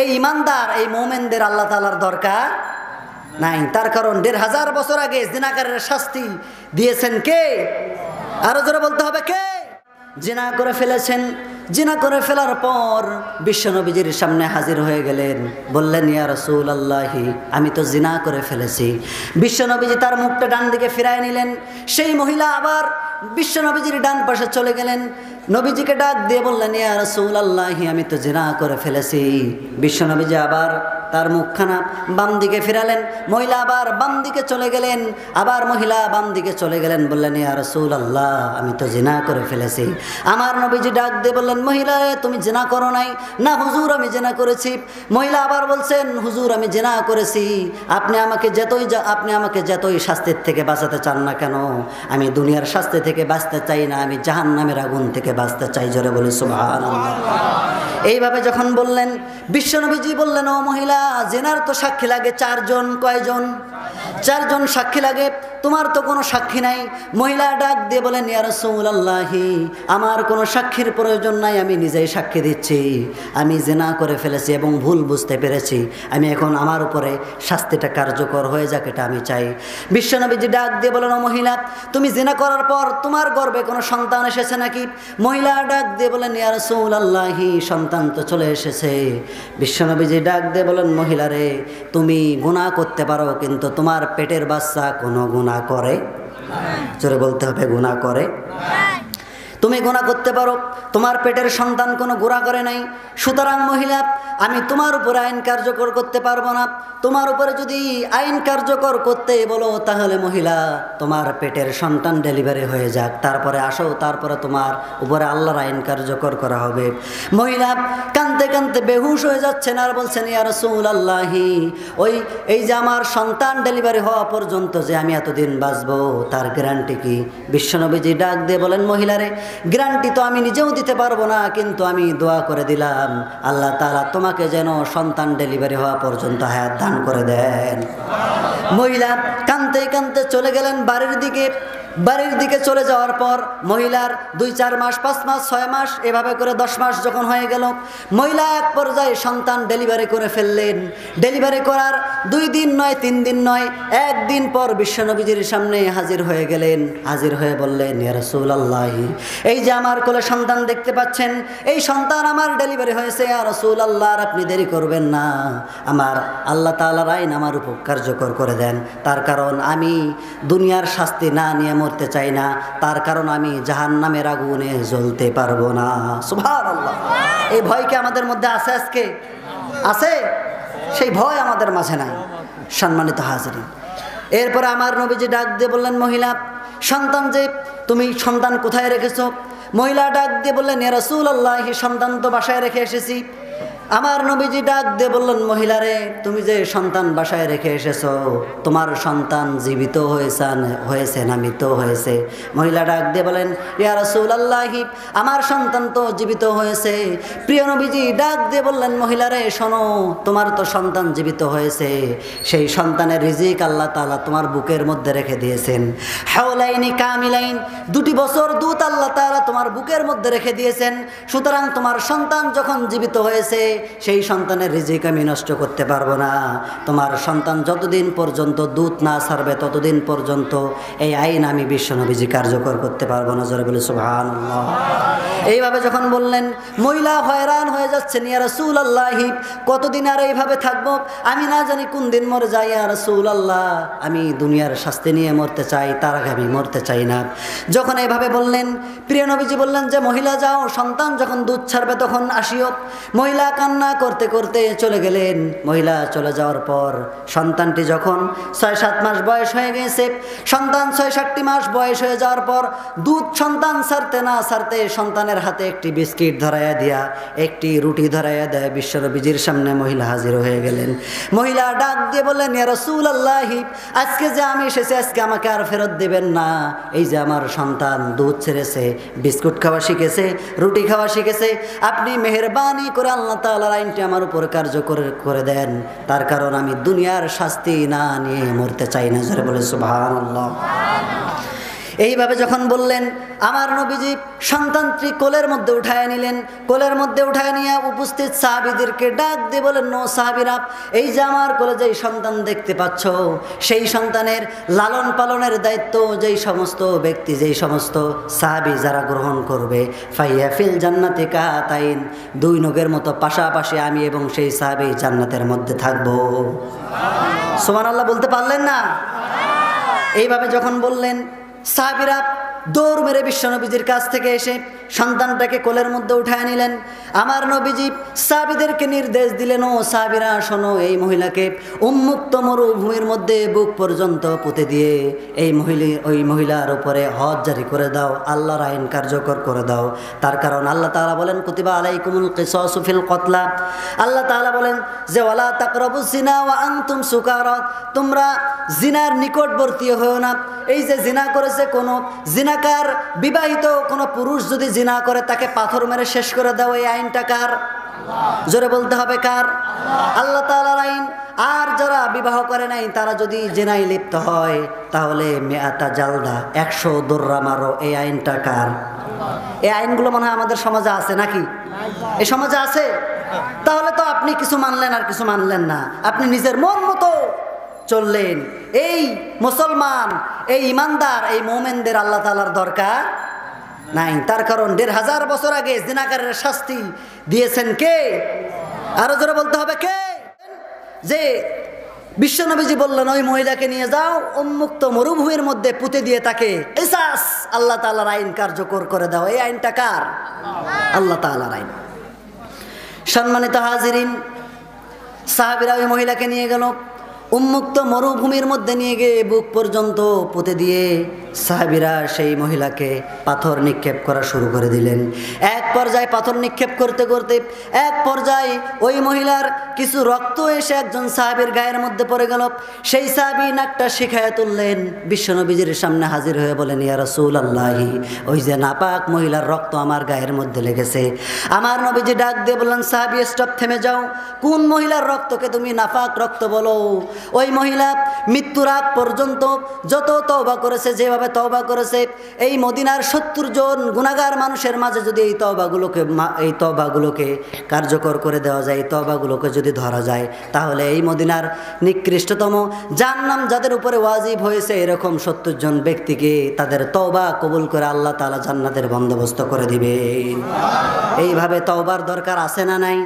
এই ইমানদার এই মোমেনদের আল্লাহ তাআলার দরকার নাই। তার কারণ ১৫০০ বছর আগে জিনাকারের শাস্তি দিয়েছেন কে? আরো জোরে বলতে হবে কে? জিনা করে ফেলেছেন। জিনা করে ফেলার পর বিশ্বনবীজির সামনে হাজির হয়ে গেলেন, বললেন ইয়া রাসূলুল্লাহি আমি তো জিনা করে ফেলেছি। বিশ্বনবীজি তার মুখটা ডান দিকে ফিরায় নিলেন। সেই মহিলা আবার বিশ্বনবীজির ডান পাশে চলে গেলেন, নবীজিকে ডাক দিয়ে বললেন ইয়া রাসূলুল্লাহি আমি তো জিনা করে ফেলেছি। বিশ্বনবীজি আবার তার মুখখানা বাম দিকে ফিরালেন, মহিলা আবার বাম দিকে চলে গেলেন, আবার মহিলা বাম দিকে চলে গেলেন, বললেন ইয়া রাসূলুল্লাহ আমি তো জিনা করে ফেলেছি। আমার নবীজি ডাক দিয়ে বললেন মহিলা তুমি জিনা করো নাই? না হুজুর আমি জিনা করেছি। মহিলা আবার বলছেন হুজুর আমি জিনা করেছি, আপনি আমাকে যতই শাস্তির থেকে বাঁচাতে চান না কেন, আমি দুনিয়ার শাস্তি থেকে বাঁচতে চাই না, আমি জাহান্নামের আগুন থেকে বাঁচতে চাই। জোরে বলি সুবহানাল্লাহ। এইভাবে যখন বললেন বিশ্বনবীজি বললেন ও মহিলা জিনার তো সাক্ষী লাগে 4 জন। কয়জন? 4 জন সাক্ষী লাগে, তোমার তো কোনো সাক্ষী নাই। মহিলা ডাক দিয়ে বলেন ইয়া রাসূলুল্লাহি আমার কোনো সাক্ষীর প্রয়োজন নাই, আমি নিজেই সাক্ষী দিচ্ছি, আমি জিনা করে ফেলেছি এবং ভুল বুঝতে পেরেছি, আমি এখন আমার উপরে শাস্তিটা কার্যকর হয়ে যাক এটা আমি চাই। বিশ্বনবীজি ডাক দিয়ে বলেন ও মহিলা তুমি জিনা করার পর তোমার গর্ভে কোনো সন্তান এসেছে নাকি? মহিলা ডাক দিয়ে বলেন ইয়া রাসূলুল্লাহি সন্তান তো চলে এসেছে। বিশ্বনবীজি ডাক দিয়ে বলেন মহিলা রে তুমি গুনাহ করতে পারো কিন্তু তোমার পেটের বাচ্চা কোনো গুনাহ করে? জোরে বলতে হবে গুনাহ করে? তুমি গুনাহ করতে পারো, তোমার পেটের সন্তান কোনো গুনাহ করে নাই। সুতরাং মহিলা আমি তোমার উপরে আইন কার্যকর করতে পারবো না। তোমার উপরে যদি আইন কার্যকর করতে বলো তাহলে মহিলা তোমার পেটের সন্তান ডেলিভারি হয়ে যাক, তারপরে আসো, তারপরে তোমার উপরে আল্লাহর আইন কার্যকর করা হবে। মহিলা কাঁদতে কাঁদতে বেহুশ হয়ে যাচ্ছেন আর বলছেন ইয়া রাসূলুল্লাহি এই যে আমার সন্তান ডেলিভারি হওয়া পর্যন্ত যে আমি এতদিন বাঁচবো তার গ্যারান্টি কি? বিশ্বনবীজি ডাক দিয়ে বলেন মহিলারে গ্যারান্টি তো আমি নিজেও দিতে পারবো না, কিন্তু আমি দোয়া করে দিলাম আল্লাহ তাআলা তোমাকে যেন সন্তান ডেলিভারি হওয়া পর্যন্ত হায়াত দান করে দেন। মহিলা কাঁদতে কাঁদতে চলে গেলেন বাড়ির দিকে। বাড়ির দিকে চলে যাওয়ার পর মহিলার 2-4 মাস 5 মাস 6 মাস এভাবে করে 10 মাস যখন হয়ে গেল, মহিলা এক পর্যায়ে সন্তান ডেলিভারি করে ফেললেন। ডেলিভারি করার 2 দিন নয় 3 দিন নয় 1 দিন পর বিশ্বনবীজির সামনে হাজির হয়ে গেলেন। হাজির হয়ে বললেন ইয়া রাসূলুল্লাহি এই যে আমার কোলে সন্তান দেখতে পাচ্ছেন, এই সন্তান আমার ডেলিভারি হয়েছে। ইয়া রাসূলুল্লাহ আপনি দেরি করবেন না, আমার আল্লাহ তাআলার আইন আমার উপর কার্যকর করে দেন। তার কারণ আমি দুনিয়ার শাস্তি না নিয়ে মরতে চাই না, তার কারণ আমি জাহান্নামের আগুনে জ্বলতে পারবো না। সুবহানাল্লাহ। এই ভয় কি আমাদের মধ্যে আছে? আজকে আছে? সেই ভয় আমাদের মাঝে নাই। সম্মানিত হাজিরিন, এরপরে আমার নবীজি ডাক দিয়ে বললেন মহিলা সন্তান যে তুমি সন্তান কোথায় রেখেছো? মহিলা ডাক দিয়ে বললেন ইয়া রাসূলুল্লাহ সন্তান তো বাসায় রেখে এসেছি। আমার নবীজি ডাক দিয়ে বললেন মহিলারে তুমি যে সন্তান বাসায় রেখে এসেছো তোমার সন্তান জীবিত হয়েছে না মৃত হয়েছে? মহিলা ডাক দিয়ে বলেন ইয়া রাসূলুল্লাহ আমার সন্তান তো জীবিত হয়েছে। প্রিয় নবীজি ডাক দিয়ে বললেন মহিলারে শোনো, তোমার তো সন্তান জীবিত হয়েছে, সেই সন্তানের রিজিক আল্লাহ তাআলা তোমার বুকের মধ্যে রেখে দিয়েছেন। হাওলাইনি কামিলাইন 2টি বছর দুধ আল্লাহ তাআলা তোমার বুকের মধ্যে রেখে দিয়েছেন। সুতরাং তোমার সন্তান যখন জীবিত হয়েছে সেই সন্তানের রিজিক আমি নষ্ট করতে পারবো না। তোমার সন্তান যতদিন পর্যন্ত দুধ না ছাড়বে ততদিন পর্যন্ত এই আইন আমি বিশ্বনবীজি কার্যকর করতে পারবো না। জোরে বলে সুবহানাল্লাহ। এইভাবে যখন বললেন মহিলা হয়রান হয়ে যাচ্ছেন ইয়া রাসূলুল্লাহ কতদিন আর এইভাবে থাকবো, আমি না জানি কোন দিন মরে যাই। ইয়া রাসূলুল্লাহ আমি দুনিয়ার শাস্তি নিয়ে মরতে চাই, তার আগে আমি মরতে চাই না। যখন এইভাবে বললেন প্রিয় নবীজি বললেন যে মহিলা যাও, সন্তান যখন দুধ ছাড়বে তখন আসিও। মহিলা কান্না করতে করতে চলে গেলেন। মহিলা চলে যাওয়ার পর সন্তানটি যখন 6-7 মাস বয়স হয়ে গেছে, সন্তান 6-7 মাস বয়স হয়ে যাওয়ার পর দুধ সন্তান ছাড়তে না ছাড়তে সন্তানের হাতে একটি বিস্কিট ধরাইয়া দিয়া একটি রুটি ধরাইয়া দেয়। বিশ্বনবীজির সামনে মহিলা হাজির হয়ে গেলেন। মহিলা ডাক দিয়ে বললেন ইয়া রাসূলুল্লাহ আজকে যে আমি এসেছি আজকে আমাকে আর ফেরত দেবেন না। এই যে আমার সন্তান দুধ ছেড়েছে, বিস্কুট খাওয়া শিখেছে, রুটি খাওয়া শিখেছে, আপনি মেহেরবানি করে আল্লাহ তাআলার আইনটি আমার উপর কার্যকর করে দেন, তার কারণ আমি দুনিয়ার শাস্তি না নিয়ে মরতে চাই না। জোরে বলে সুবহানাল্লাহ। এইভাবে যখন বললেন, আমার নবীজি সন্তানটি কোলের মধ্যে উঠায় নিলেন। কোলের মধ্যে উঠায় নিয়ে উপস্থিত সাহাবীদেরকে ডাক দিয়ে বলেন, নো সাহাবীরা, এই যে আমার কোলে যেই সন্তান দেখতে পাচ্ছ, সেই সন্তানের লালন পালনের দায়িত্ব যেই সমস্ত ব্যক্তি, যেই সমস্ত সাহাবী যারা গ্রহণ করবে, ফাইয়া ফিল জান্নাতি কাতাইন, দুই নখের মতো পাশাপাশি আমি এবং সেই সাহাবী জান্নাতের মধ্যে থাকবো। সুবহানাল্লাহ বলতে পারলেন না? এইভাবে যখন বললেন, সাহাবীরা দৌড় মেরে বিশ্বনবীজির কাছ থেকে এসে সন্তানটাকে কোলের মধ্যে উঠায় নিলেন। আমার নবীজি সাহাবীদেরকে নির্দেশ দিলেন, ও সাহাবীরা শোনো, এই মহিলাকে উন্মুক্ত মরুভূমির মধ্যে বুক পর্যন্ত পুঁতে দিয়ে ওই মহিলার উপরে হজ জারি করে দাও, আল্লাহর আইন কার্যকর করে দাও। তার কারণ আল্লাহ তাআলা বলেন, কুতিবা আলাইকুমুল কিসাসু ফিল কতলা। আল্লাহ তাআলা বলেন যে ওয়ালা তাকরাবুজ জিনা ওয়া আনতুম সুকারা, তোমরা জিনার নিকটবর্তী হও না। এই যে জিনা করেছে, কোনো জিনাকার বিবাহিত কোনো পুরুষ যদি জিনা করে, তাকে পাথর মেরে শেষ করে দাও, এই আইনটা কার? জোরে বলতে হবে কার? আল্লাহ তাআলার আইন। আর যারা বিবাহ করে নাই, তারা যদি জিনায় লিপ্ত হয়, তাহলে মেআতা জালদা, 100 দোররা মারো, এই আইনটা কার? এই আইনগুলো মনে হয় আমাদের সমাজে আছে নাকি? এই সমাজে আছে? তাহলে তো আপনি কিছু মানলেন আর কিছু মানলেন না, আপনি নিজের মন মতো চললেন। এই মুসলমান, এই ইমানদার, এই মোমেনদের আল্লাহ তাআলার দরকার নাই। তার কারণ 1500 বছর আগে জিনাকারের শাস্তি দিয়েছেন কে? আরো জোরে বলতে হবে কে? যে বিশ্বনবীজি বললেন, ওই মহিলাকে নিয়ে যাও, উন্মুক্ত মরুভূমির মধ্যে পুঁতে দিয়ে তাকে কিসাস, আল্লাহ তাআলার আইন কার্যকর করে দাও। এই আইনটা কার? আল্লাহ তাআলার আইন। সম্মানিত হাজিরিন, সাহাবীরা ওই মহিলাকে নিয়ে গেল, উন্মুক্ত মরুভূমির মধ্যে নিয়ে গিয়ে বুক পর্যন্ত পুঁতে দিয়ে সাহাবীরা সেই মহিলাকে পাথর নিক্ষেপ করা শুরু করে দিলেন। এক পর্যায়ে পাথর নিক্ষেপ করতে করতে এক পর্যায়ে ওই মহিলার কিছু রক্ত এসে একজন সাহাবীর গায়ের মধ্যে পড়ে গেল। সেই সাহাবী নাকটা শিখায়া তুললেন, বিশ্বনবীজির সামনে হাজির হয়ে বলেন, ইয়া রাসূলুল্লাহি, ওই যে নাপাক মহিলার রক্ত আমার গায়ের মধ্যে লেগেছে। আমার নবীজি ডাক দিয়ে বললেন, সাহাবী স্টপ, থেমে যাও। কোন মহিলার রক্তকে তুমি নাপাক রক্ত বলো? ওই মহিলা মৃত্যুর আগ পর্যন্ত যত তওবা করেছে, যেভাবে তওবা করেছে, এই মদিনার 70 জন গুনাহগার মানুষের মাঝে যদি এই তওবাগুলোকে কার্যকর করে দেওয়া যায়, এই তওবাগুলোকে যদি ধরা যায়, তাহলে এই মদিনার নিকৃষ্টতম জাহান্নাম যাদের উপরে ওয়াজিব হয়েছে, এরকম 70 জন ব্যক্তিকে তাদের তওবা কবুল করে আল্লাহ তাআলা জান্নাতের বন্দোবস্ত করে দিবেন। এইভাবে তওবার দরকার আছে না নাই?